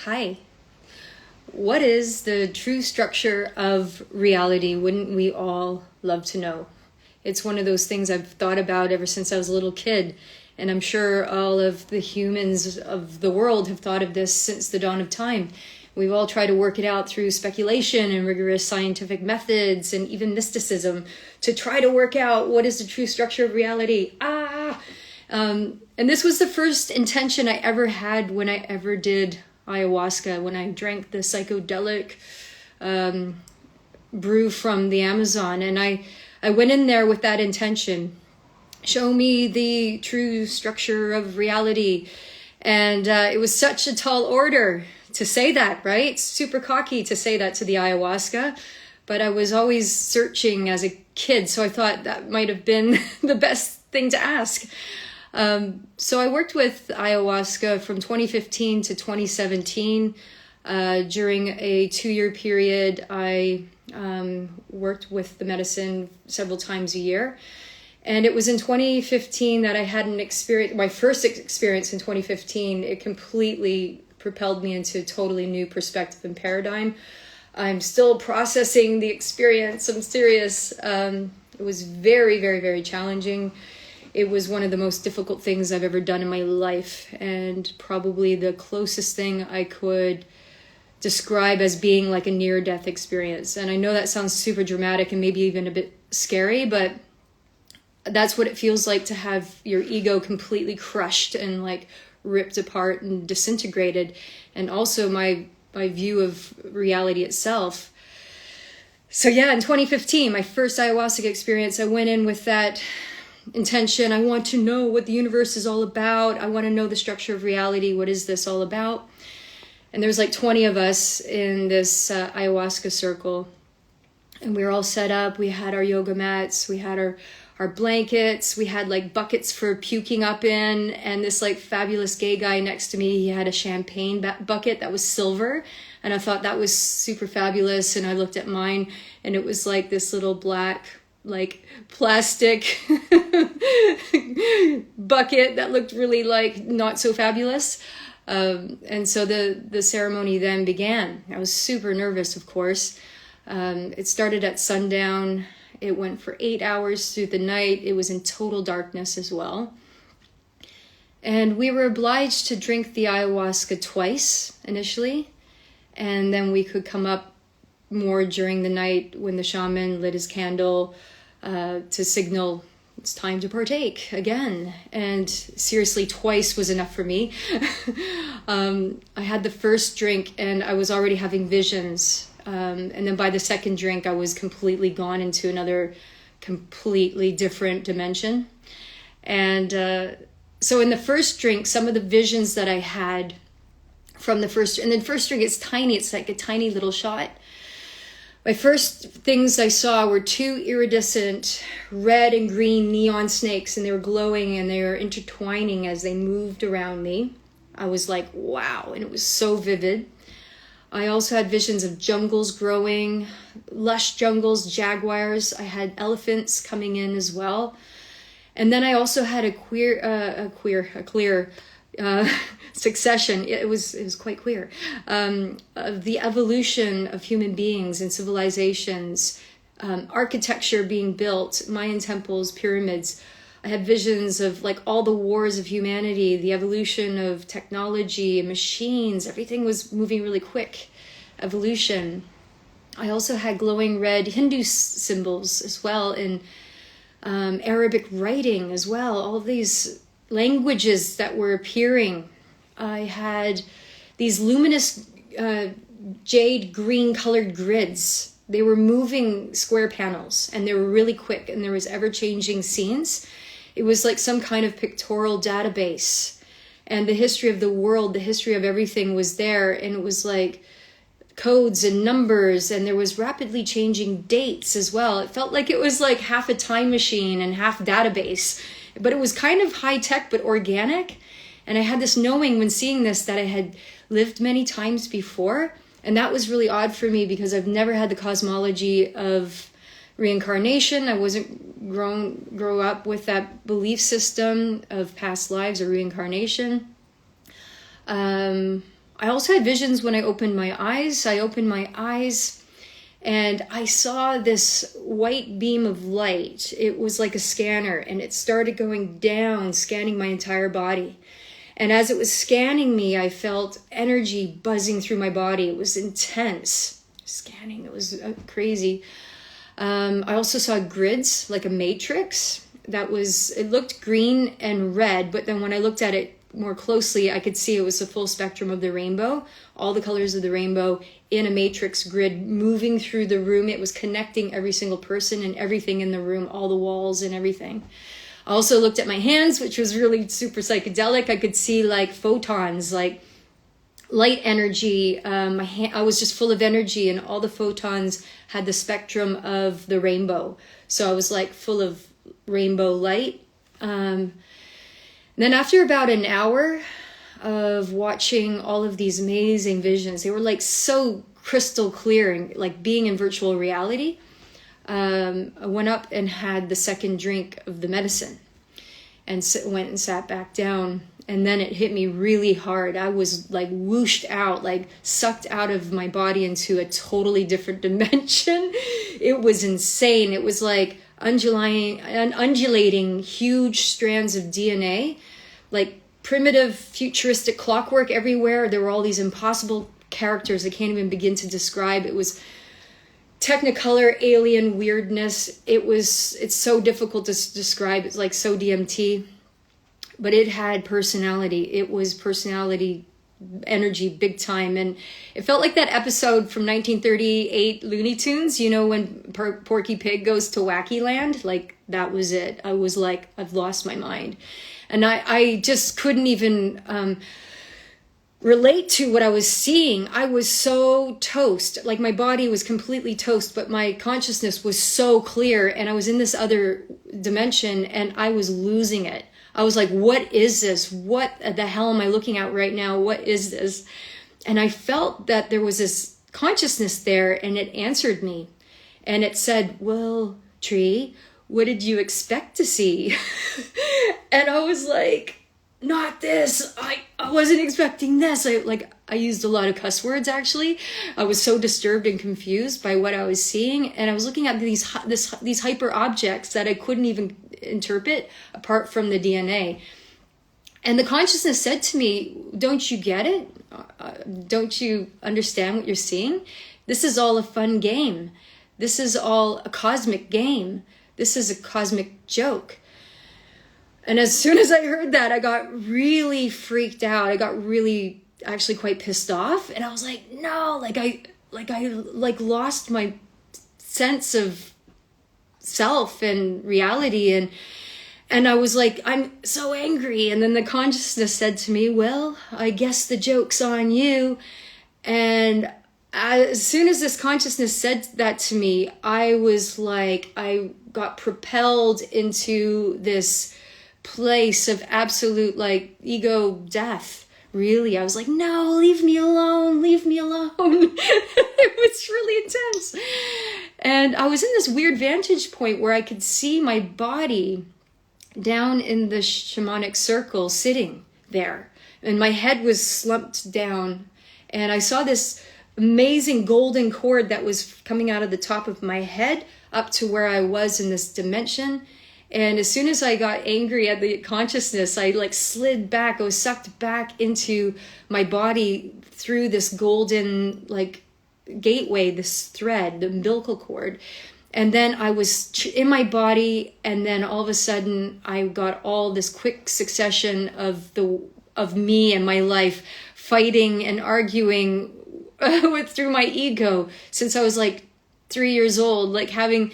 Hi. What is the true structure of reality? Wouldn't we all love to know? It's one of those things I've thought about ever since I was a little kid. And I'm sure all of the humans of the world have thought of this since the dawn of time. We've all tried to work it out through speculation and rigorous scientific methods and even mysticism to try to work out what is the true structure of reality. And this was the first intention I ever had when I ever did ayahuasca, when I drank the psychedelic brew from the Amazon. And I went in there with that intention. Show me the true structure of reality. And it was such a tall order to say that, right? It's super cocky to say that to the ayahuasca. But I was always searching as a kid, so I thought that might have been the best thing to ask. So I worked with ayahuasca from 2015 to 2017. During a 2-year period, I worked with the medicine several times a year. And it was in 2015 that I had my first experience in 2015. It completely propelled me into a totally new perspective and paradigm. I'm still processing the experience. I'm serious. It was very, very, very challenging. It was one of the most difficult things I've ever done in my life, and probably the closest thing I could describe as being like a near-death experience. And I know that sounds super dramatic and maybe even a bit scary, but that's what it feels like to have your ego completely crushed and like ripped apart and disintegrated. And also my view of reality itself. So yeah, in 2015, my first ayahuasca experience, I went in with that intention. I want to know what the universe is all about. I want to know the structure of reality. What is this all about? And there's like 20 of us in this ayahuasca circle. And we were all set up. We had our yoga mats. We had our blankets. We had like buckets for puking up in. And this like fabulous gay guy next to me, he had a champagne bucket that was silver. And I thought that was super fabulous. And I looked at mine and it was like this little black like plastic bucket that looked really like not so fabulous. And so the ceremony then began. I was super nervous, of course. It started at sundown. It went for 8 hours through the night. It was in total darkness as well. And we were obliged to drink the ayahuasca twice initially. And then we could come up more during the night when the shaman lit his candle to signal it's time to partake again. And seriously, twice was enough for me. I had the first drink and I was already having visions. And then by the second drink, I was completely gone into another completely different dimension. And so in the first drink, some of the visions that I had from the first, and then first drink is tiny. It's like a tiny little shot. My first things I saw were 2 iridescent red and green neon snakes, and they were glowing and they were intertwining as they moved around me. I was like, wow, and it was so vivid. I also had visions of jungles growing, lush jungles, jaguars. I had elephants coming in as well. And then I also had a clear succession. It was quite clear of the evolution of human beings and civilizations, architecture being built, Mayan temples, pyramids. I had visions of like all the wars of humanity, the evolution of technology and machines. Everything was moving really quick. Evolution. I also had glowing red Hindu symbols as well, in Arabic writing as well. All these languages that were appearing. I had these luminous jade green colored grids. They were moving square panels and they were really quick, and there was ever-changing scenes. It was like some kind of pictorial database, and the history of the world, the history of everything was there, and it was like codes and numbers, and there was rapidly changing dates as well. It felt like it was like half a time machine and half database, but it was kind of high tech but organic. And I had this knowing when seeing this that I had lived many times before, and that was really odd for me because I've never had the cosmology of reincarnation. I wasn't grow up with that belief system of past lives or reincarnation. I also had visions when I opened my eyes. I opened my eyes and I saw this white beam of light. It was like a scanner, and it started going down, scanning my entire body. And as it was scanning me, I felt energy buzzing through my body. It was intense scanning. It was crazy. I also saw grids, like a matrix. It looked green and red, but then when I looked at it more closely, I could see it was the full spectrum of the rainbow, all the colors of the rainbow in a matrix grid moving through the room. It was connecting every single person and everything in the room, all the walls and everything. I also looked at my hands, which was really super psychedelic. I could see like photons, like light energy. I was just full of energy, and all the photons had the spectrum of the rainbow. So I was like full of rainbow light. Then after about an hour of watching all of these amazing visions, they were like so crystal clear and like being in virtual reality. I went up and had the second drink of the medicine and went and sat back down. And then it hit me really hard. I was like whooshed out, like sucked out of my body into a totally different dimension. It was insane. It was like undulating huge strands of DNA, like primitive futuristic clockwork everywhere. There were all these impossible characters I can't even begin to describe. It was technicolor alien weirdness. It's so difficult to describe. It's like so DMT, but it had personality. It was personality energy big time. And it felt like that episode from 1938 Looney Tunes, you know, when Porky Pig goes to Wacky Land. Like that was it. I was like, I've lost my mind. And I just couldn't even relate to what I was seeing. I was so toast. Like my body was completely toast, but my consciousness was so clear. And I was in this other dimension and I was losing it. I was like, what is this? What the hell am I looking at right now? What is this? And I felt that there was this consciousness there, and it answered me. And it said, well, Tree, what did you expect to see? And I was like, not this. I wasn't expecting this. I used a lot of cuss words, actually. I was so disturbed and confused by what I was seeing. And I was looking at these hyper objects that I couldn't even interpret apart from the DNA. And the consciousness said to me, don't you get it? Don't you understand what you're seeing? This is all a fun game. This is all a cosmic game. This is a cosmic joke. And as soon as I heard that, I got really freaked out. I got really actually quite pissed off. And I was like, no, I lost my sense of self and reality. And I was like, I'm so angry. And then the consciousness said to me, well, I guess the joke's on you. And as soon as this consciousness said that to me, I was like, I got propelled into this place of absolute like ego death. Really, I was like, no, leave me alone. It was really intense. And I was in this weird vantage point where I could see my body down in the shamanic circle sitting there. And my head was slumped down. And I saw this amazing golden cord that was coming out of the top of my head up to where I was in this dimension. And as soon as I got angry at the consciousness, I like slid back. I was sucked back into my body through this golden like gateway, this thread, the umbilical cord. And then I was in my body, and then all of a sudden I got all this quick succession of me and my life fighting and arguing through my ego since I was like 3 years old, like having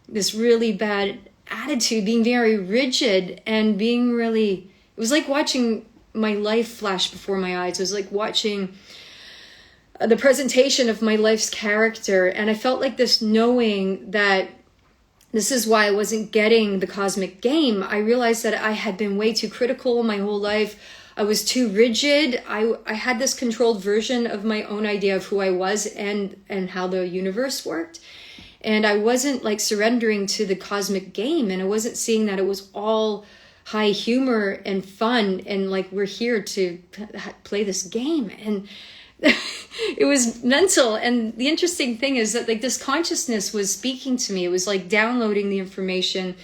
this really bad attitude, being very rigid and being really, it was like watching my life flash before my eyes. It was like watching the presentation of my life's character. And I felt like this knowing that this is why I wasn't getting the cosmic game. I realized that I had been way too critical my whole life. I was too rigid. I had this controlled version of my own idea of who I was and how the universe worked. And I wasn't like surrendering to the cosmic game, and I wasn't seeing that it was all high humor and fun, and like we're here to play this game. And it was mental. And the interesting thing is that like this consciousness was speaking to me. It was like downloading the information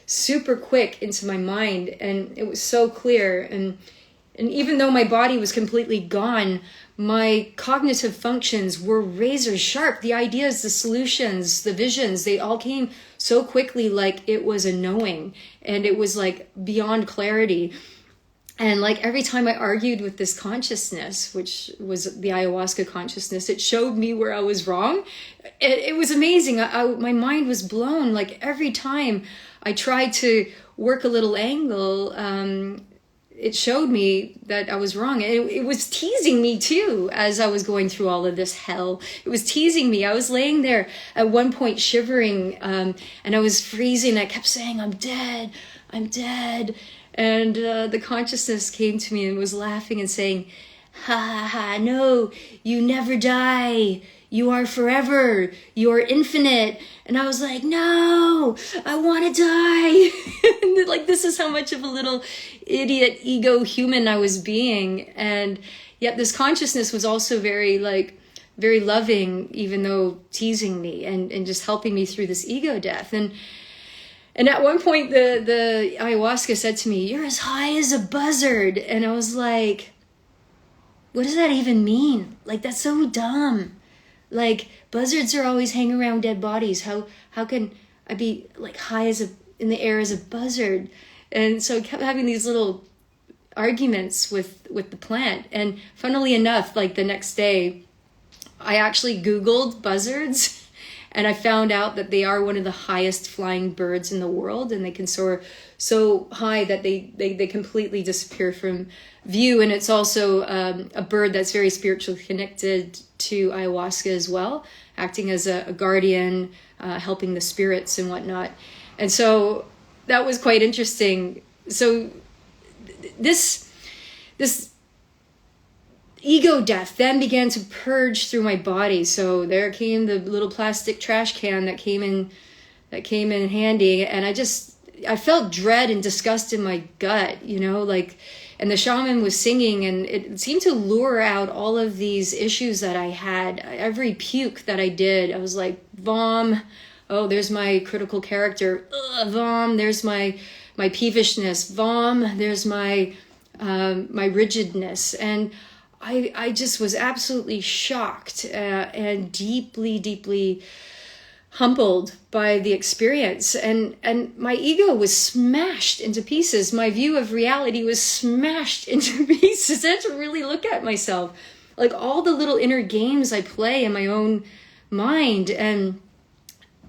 super quick into my mind, and it was so clear. And even though my body was completely gone, my cognitive functions were razor sharp. The ideas, the solutions, the visions, they all came so quickly, like it was a knowing, and it was like beyond clarity. And like every time I argued with this consciousness, which was the ayahuasca consciousness, it showed me where I was wrong. It was amazing. My mind was blown. Like every time I tried to work a little angle, it showed me that I was wrong. And it was teasing me too as I was going through all of this hell. It was teasing me. I was laying there at one point shivering, and I was freezing. I kept saying, I'm dead, I'm dead. And the consciousness came to me and was laughing and saying, ha ha ha, no, you never die. You are forever. You are infinite. And I was like, no, I want to die. And like, this is how much of a little idiot ego human I was being. And yet this consciousness was also very loving, even though teasing me and just helping me through this ego death. And at one point, the ayahuasca said to me, you're as high as a buzzard. And I was like, what does that even mean? Like, that's so dumb. Like, buzzards are always hanging around dead bodies. How can I be like high in the air as a buzzard? And so I kept having these little arguments with the plant. And funnily enough, like the next day, I actually Googled buzzards. And I found out that they are one of the highest flying birds in the world, and they can soar so high that they completely disappear from view. And it's also a bird that's very spiritually connected to ayahuasca as well, acting as a guardian, helping the spirits and whatnot. And so that was quite interesting. So this ego death then began to purge through my body. So there came the little plastic trash can that came in handy, and I felt dread and disgust in my gut, and the shaman was singing, and it seemed to lure out all of these issues that I had. Every puke that I did, I was like, vom, oh, there's my critical character, vom, there's my peevishness, vom, there's my rigidness. And I just was absolutely shocked and deeply, deeply humbled by the experience. And my ego was smashed into pieces. My view of reality was smashed into pieces. I had to really look at myself. Like all the little inner games I play in my own mind. And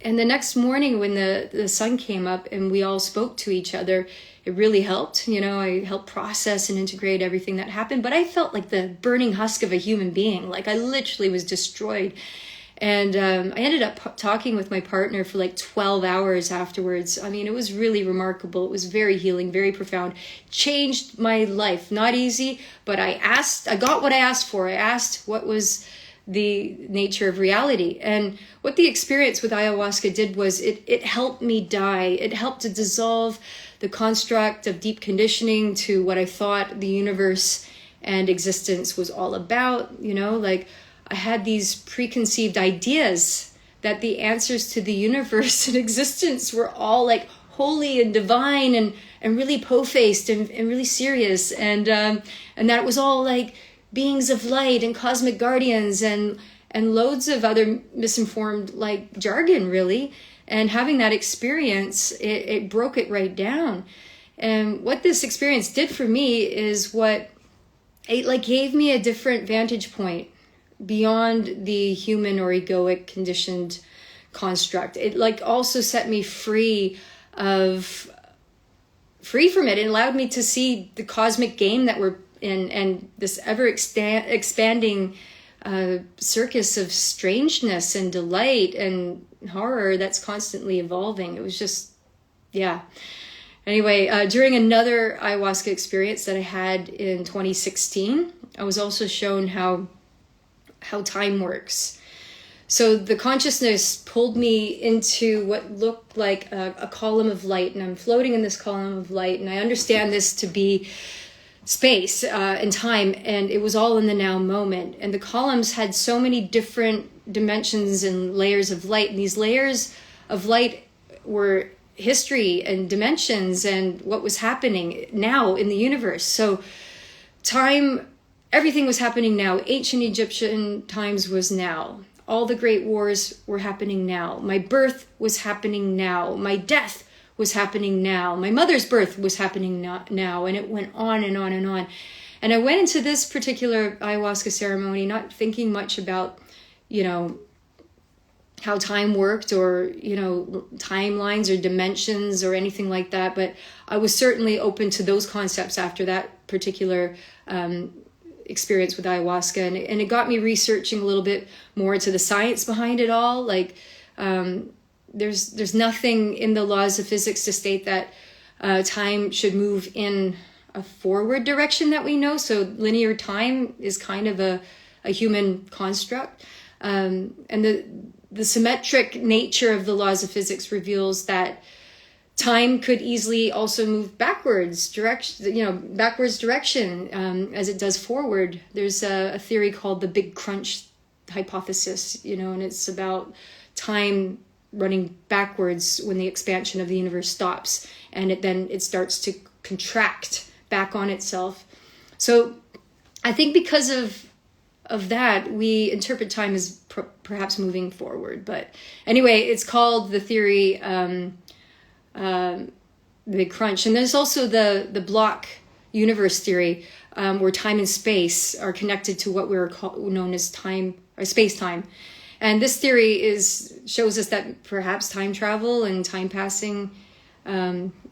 the next morning when the sun came up and we all spoke to each other, it really helped. I helped process and integrate everything that happened, but I felt like the burning husk of a human being. Like I literally was destroyed. And I ended up talking with my partner for like 12 hours afterwards. I mean, it was really remarkable. It was very healing, very profound. Changed my life. Not easy, but I got what I asked for. I asked what was the nature of reality. And what the experience with ayahuasca did was it helped me die. It helped to dissolve the construct of deep conditioning to what I thought the universe and existence was all about. Like I had these preconceived ideas that the answers to the universe and existence were all like holy and divine and really po-faced and really serious. And that it was all like beings of light and cosmic guardians and loads of other misinformed like jargon, really. And having that experience, it broke it right down. And what this experience did for me is it like gave me a different vantage point beyond the human or egoic conditioned construct. It like also set me free from it. It allowed me to see the cosmic game that we're in and this ever expanding circus of strangeness and delight and horror that's constantly evolving. It was just, yeah. Anyway, during another ayahuasca experience that I had in 2016, I was also shown how time works. So the consciousness pulled me into what looked like a column of light, and I'm floating in this column of light, and I understand this to be space and time, and it was all in the now moment. And the columns had so many different dimensions and layers of light, and these layers of light were history and dimensions and what was happening now in the universe. So time, everything was happening now. Ancient Egyptian times was now. All the great wars were happening now. My birth was happening now. My death was happening now. My mother's birth was happening now. And it went on and on and on. And I went into this particular ayahuasca ceremony not thinking much about, how time worked or, timelines or dimensions or anything like that. But I was certainly open to those concepts after that particular experience with ayahuasca, and it got me researching a little bit more into the science behind it all. Like there's nothing in the laws of physics to state that time should move in a forward direction that we know. So linear time is kind of a human construct, and the symmetric nature of the laws of physics reveals that time could easily also move backwards direction, as it does forward. There's a theory called the Big Crunch hypothesis, and it's about time running backwards when the expansion of the universe stops, and it starts to contract back on itself. So I think because of that, we interpret time as perhaps moving forward. But anyway, it's called the theory, the Big Crunch. And there's also the block universe theory, where time and space are connected to what we're known as time or space-time. And this theory shows us that perhaps time travel and time passing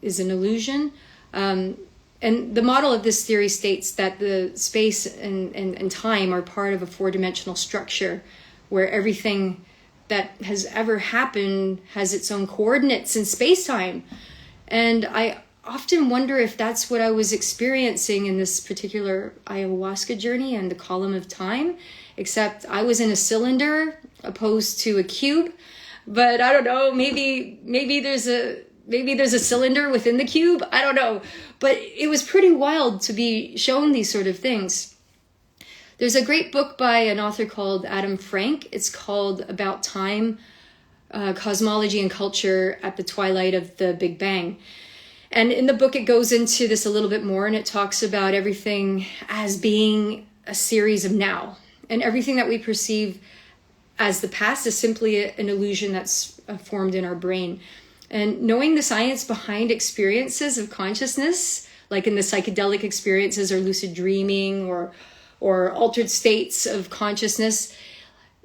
is an illusion. And the model of this theory states that the space and time are part of a four-dimensional structure where everything that has ever happened has its own coordinates in space-time. And I often wonder if that's what I was experiencing in this particular ayahuasca journey and the column of time, except I was in a cylinder opposed to a cube. But I don't know, maybe there's a cylinder within the cube. I don't know. But it was pretty wild to be shown these sort of things. There's a great book by an author called Adam Frank. It's called About Time, Cosmology and Culture at the Twilight of the Big Bang. And in the book, it goes into this a little bit more, and it talks about everything as being a series of now. And everything that we perceive as the past is simply an illusion that's formed in our brain. And knowing the science behind experiences of consciousness, like in the psychedelic experiences or lucid dreaming or altered states of consciousness,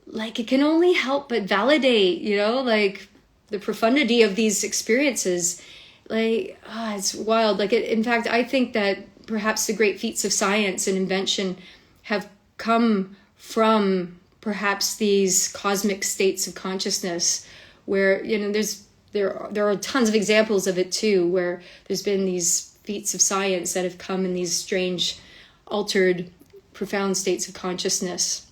like it can only help but validate, like the profundity of these experiences. Like, it's wild. Like, in fact, I think that perhaps the great feats of science and invention have come from perhaps these cosmic states of consciousness where, there are tons of examples of it too, where there's been these feats of science that have come in these strange, altered, profound states of consciousness.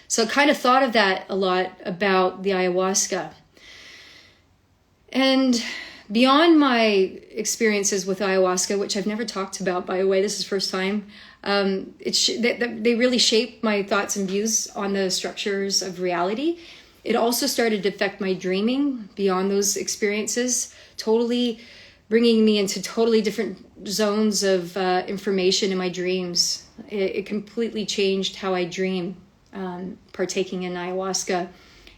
So I kind of thought of that a lot about the ayahuasca. And beyond my experiences with ayahuasca, which I've never talked about, by the way, this is the first time, they really shaped my thoughts and views on the structures of reality. It also started to affect my dreaming beyond those experiences, totally bringing me into totally different zones of information in my dreams. It completely changed how I dream, partaking in ayahuasca.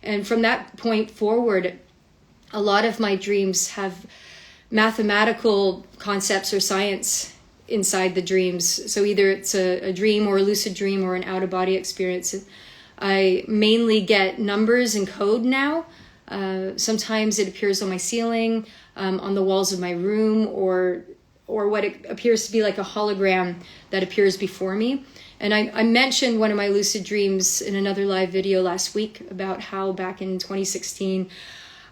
And from that point forward, a lot of my dreams have mathematical concepts or science inside the dreams. So either it's a dream or a lucid dream or an out-of-body experience. I mainly get numbers and code now. Sometimes it appears on my ceiling, on the walls of my room, or what it appears to be like a hologram that appears before me. And I mentioned one of my lucid dreams in another live video last week about how back in 2016,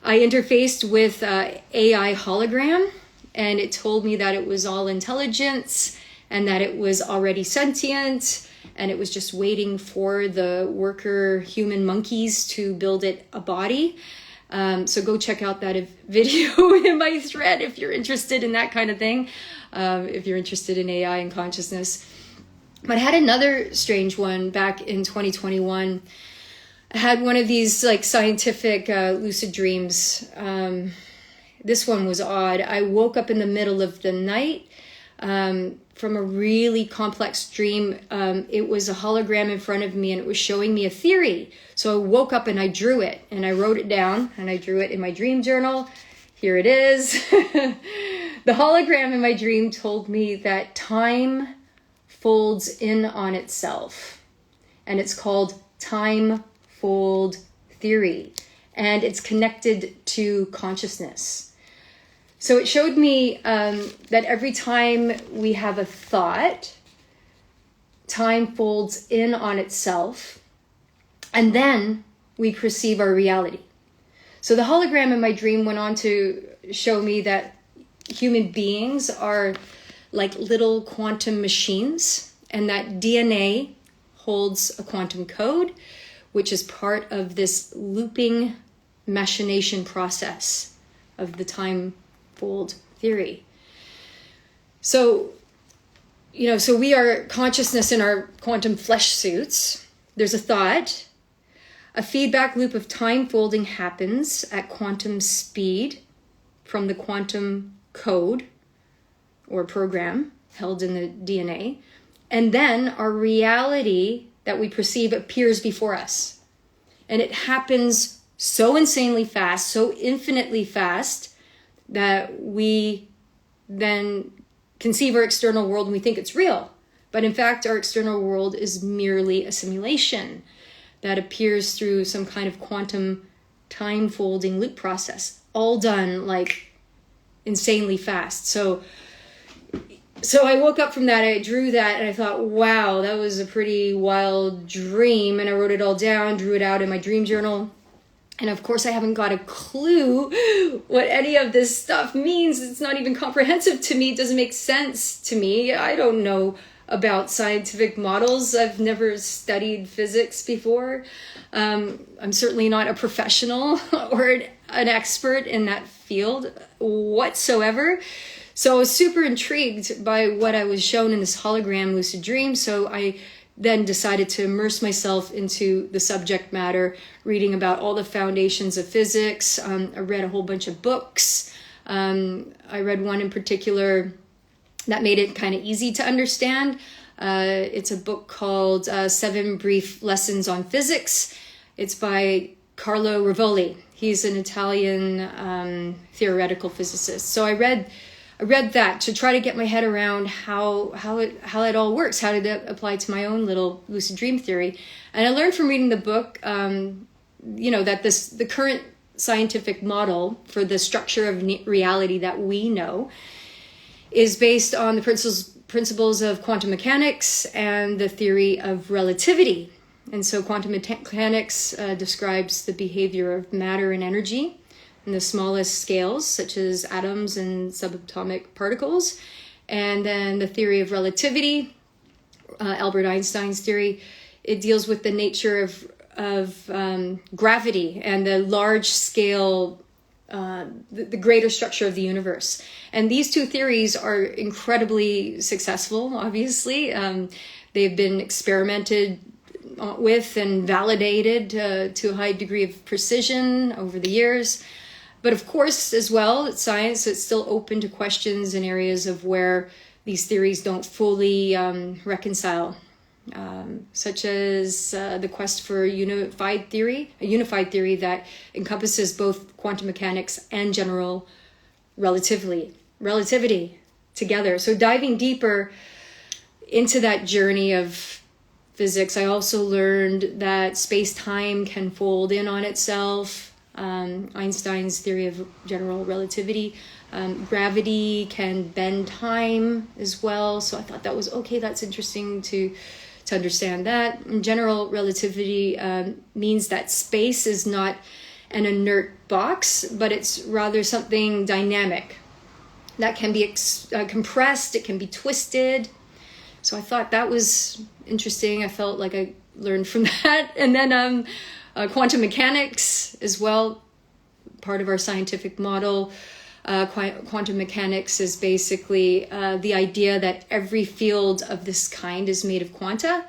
I interfaced with AI hologram, and it told me that it was all intelligence and that it was already sentient and it was just waiting for the worker human monkeys to build it a body. So go check out that video in my thread if you're interested in that kind of thing, if you're interested in AI and consciousness. But I had another strange one back in 2021. I had one of these like scientific lucid dreams. This one was odd. I woke up in the middle of the night from a really complex dream. It was a hologram in front of me, and it was showing me a theory. So I woke up and I drew it, and I wrote it down, and I drew it in my dream journal. Here it is. The hologram in my dream told me that time folds in on itself, and it's called time fold theory, and it's connected to consciousness. So it showed me that every time we have a thought, time folds in on itself, and then we perceive our reality. So the hologram in my dream went on to show me that human beings are like little quantum machines, and that DNA holds a quantum code, which is part of this looping machination process of the time fold theory. So, so we are consciousness in our quantum flesh suits. There's a thought. A feedback loop of time folding happens at quantum speed from the quantum code or program held in the DNA. And then our reality that we perceive appears before us. And it happens so insanely fast, so infinitely fast, that we then conceive our external world and we think it's real. But in fact, our external world is merely a simulation that appears through some kind of quantum time folding loop process, all done like insanely fast. So I woke up from that, I drew that, and I thought, wow, that was a pretty wild dream. And I wrote it all down, drew it out in my dream journal. And of course, I haven't got a clue what any of this stuff means. It's not even comprehensive to me. It doesn't make sense to me. I don't know about scientific models. I've never studied physics before. I'm certainly not a professional or an expert in that field whatsoever. So I was super intrigued by what I was shown in this hologram lucid dream. So I then decided to immerse myself into the subject matter, reading about all the foundations of physics. I read a whole bunch of books. I read one in particular that made it kind of easy to understand. It's a book called 7 Brief Lessons on Physics. It's by Carlo Rivoli. He's an Italian theoretical physicist. So I read that to try to get my head around how it all works. How did it apply to my own little lucid dream theory? And I learned from reading the book, that the current scientific model for the structure of reality that we know is based on the principles of quantum mechanics and the theory of relativity. And so quantum mechanics describes the behavior of matter and energy in the smallest scales, such as atoms and subatomic particles. And then the theory of relativity, Albert Einstein's theory, it deals with the nature of gravity and the large scale, the greater structure of the universe. And these two theories are incredibly successful, obviously. They've been experimented with and validated to a high degree of precision over the years. But of course, as well, it's science, it's still open to questions in areas of where these theories don't fully reconcile, such as the quest for a unified theory that encompasses both quantum mechanics and general relativity together. So diving deeper into that journey of physics, I also learned that space-time can fold in on itself. Einstein's theory of general relativity. Gravity can bend time as well. So I thought that was okay. That's interesting to understand that. And general relativity means that space is not an inert box, but it's rather something dynamic that can be compressed. It can be twisted. So I thought that was interesting. I felt like I learned from that. And then quantum mechanics as well, part of our scientific model. Quantum mechanics is basically the idea that every field of this kind is made of quanta,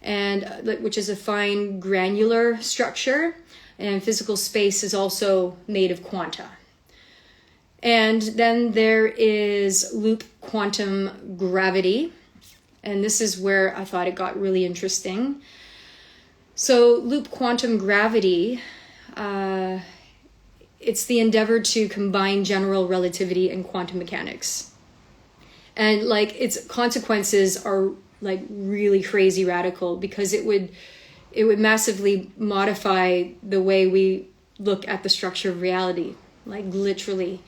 and which is a fine granular structure, and physical space is also made of quanta. And then there is loop quantum gravity, and this is where I thought it got really interesting. So loop quantum gravity, it's the endeavor to combine general relativity and quantum mechanics. And like its consequences are like really crazy radical, because it would massively modify the way we look at the structure of reality, like literally.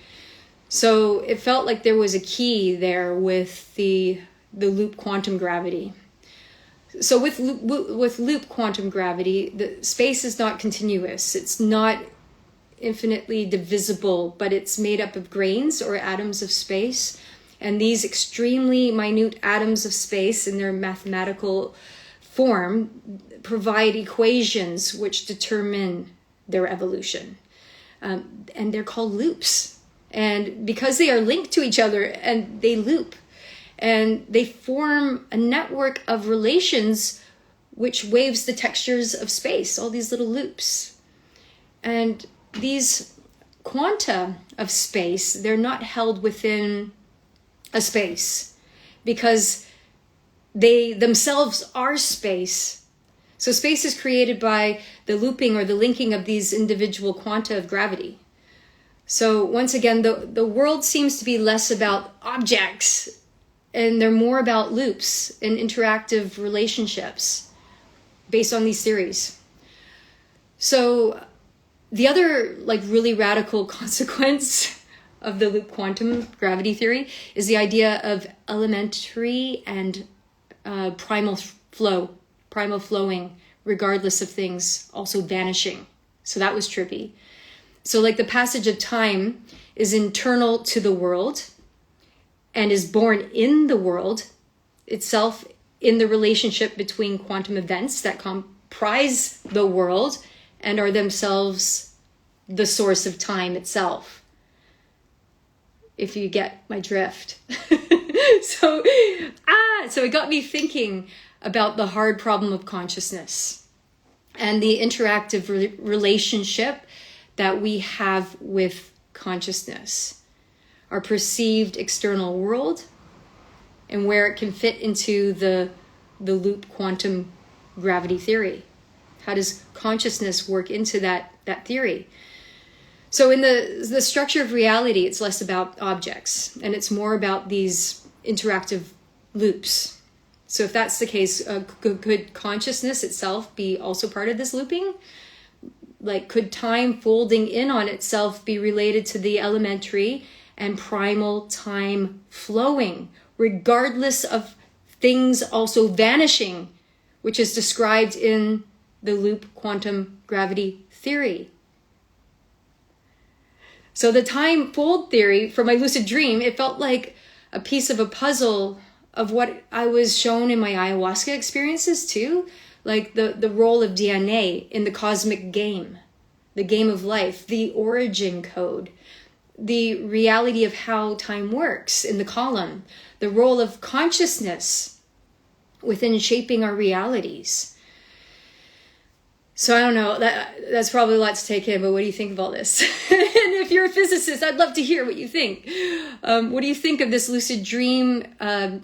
So it felt like there was a key there with the loop quantum gravity. So with loop quantum gravity, the space is not continuous. It's not infinitely divisible, but it's made up of grains or atoms of space. And these extremely minute atoms of space in their mathematical form provide equations which determine their evolution. And they're called loops. And because they are linked to each other and they loop, and they form a network of relations which waves the textures of space, all these little loops. And these quanta of space, they're not held within a space because they themselves are space. So space is created by the looping or the linking of these individual quanta of gravity. So once again, the world seems to be less about objects, and they're more about loops and interactive relationships based on these theories. So the other like really radical consequence of the loop quantum gravity theory is the idea of elementary and primal flowing, regardless of things also vanishing. So that was trippy. So like the passage of time is internal to the world and is born in the world itself, in the relationship between quantum events that comprise the world and are themselves the source of time itself, if you get my drift. So it got me thinking about the hard problem of consciousness and the interactive relationship that we have with consciousness, our perceived external world, and where it can fit into the loop quantum gravity theory. How does consciousness work into that theory? So in the structure of reality, it's less about objects, and it's more about these interactive loops. So if that's the case, could consciousness itself be also part of this looping? Like, could time folding in on itself be related to the elementary and primal time flowing, regardless of things also vanishing, which is described in the loop quantum gravity theory? So the time fold theory for my lucid dream, it felt like a piece of a puzzle of what I was shown in my ayahuasca experiences too, like the role of DNA in the cosmic game, the game of life, the origin code, the reality of how time works in the column, the role of consciousness within shaping our realities. So I don't know, that's probably a lot to take in, but what do you think of all this? And if you're a physicist, I'd love to hear what you think. What do you think of this lucid dream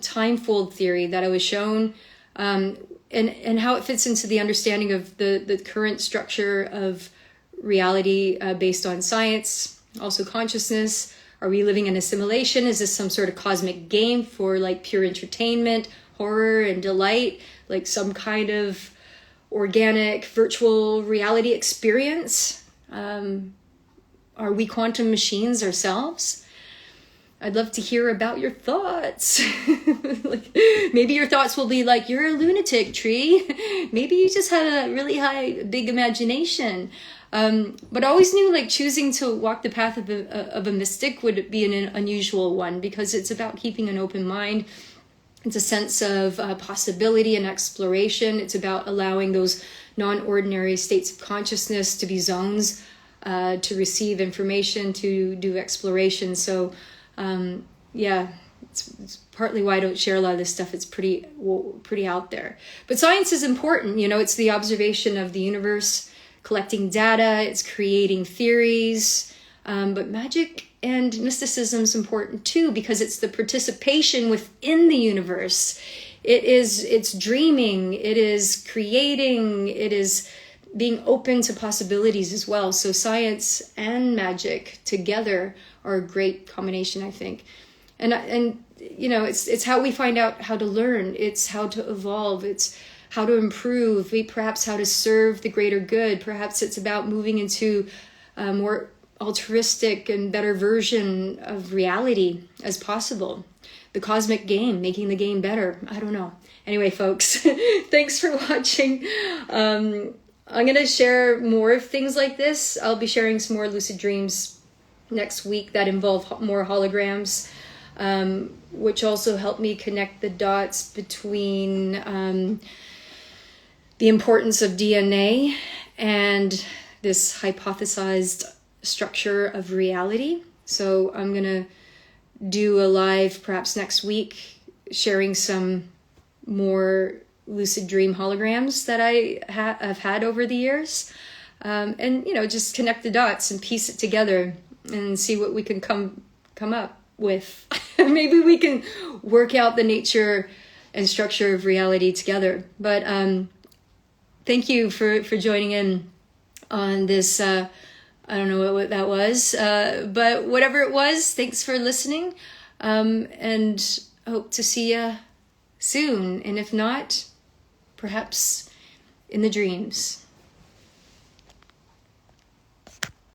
timefold theory that I was shown, and how it fits into the understanding of the current structure of reality based on science, also consciousness? Are we living in a simulation? Is this some sort of cosmic game for like pure entertainment, horror, and delight, like some kind of organic virtual reality experience? Are we quantum machines ourselves? I'd love to hear about your thoughts. Like, maybe your thoughts will be like, you're a lunatic, Tree. Maybe you just had a really big imagination. But I always knew like choosing to walk the path of a mystic would be an unusual one, because it's about keeping an open mind It's a sense of possibility and exploration. It's about allowing those non-ordinary states of consciousness to be zones, to receive information, to do exploration. So, yeah, it's partly why I don't share a lot of this stuff. It's pretty out there. But science is important. It's the observation of the universe, collecting data. It's creating theories. But magic and mysticism is important too, because it's the participation within the universe. It's dreaming, it is creating, it is being open to possibilities as well. So science and magic together are a great combination, I think. And it's how we find out how to learn. It's how to evolve. It's how to improve. Perhaps how to serve the greater good. Perhaps it's about moving into more altruistic and better version of reality as possible. The cosmic game, making the game better. I don't know. Anyway, folks, thanks for watching. I'm going to share more of things like this. I'll be sharing some more lucid dreams next week that involve more holograms, which also help me connect the dots between the importance of DNA and this hypothesized structure of reality. So I'm gonna do a live perhaps next week sharing some more lucid dream holograms that I have had over the years, and just connect the dots and piece it together and see what we can come up with. Maybe we can work out the nature and structure of reality together. But thank you for joining in on this I don't know what that was, but whatever it was, thanks for listening, and hope to see you soon. And if not, perhaps in the dreams.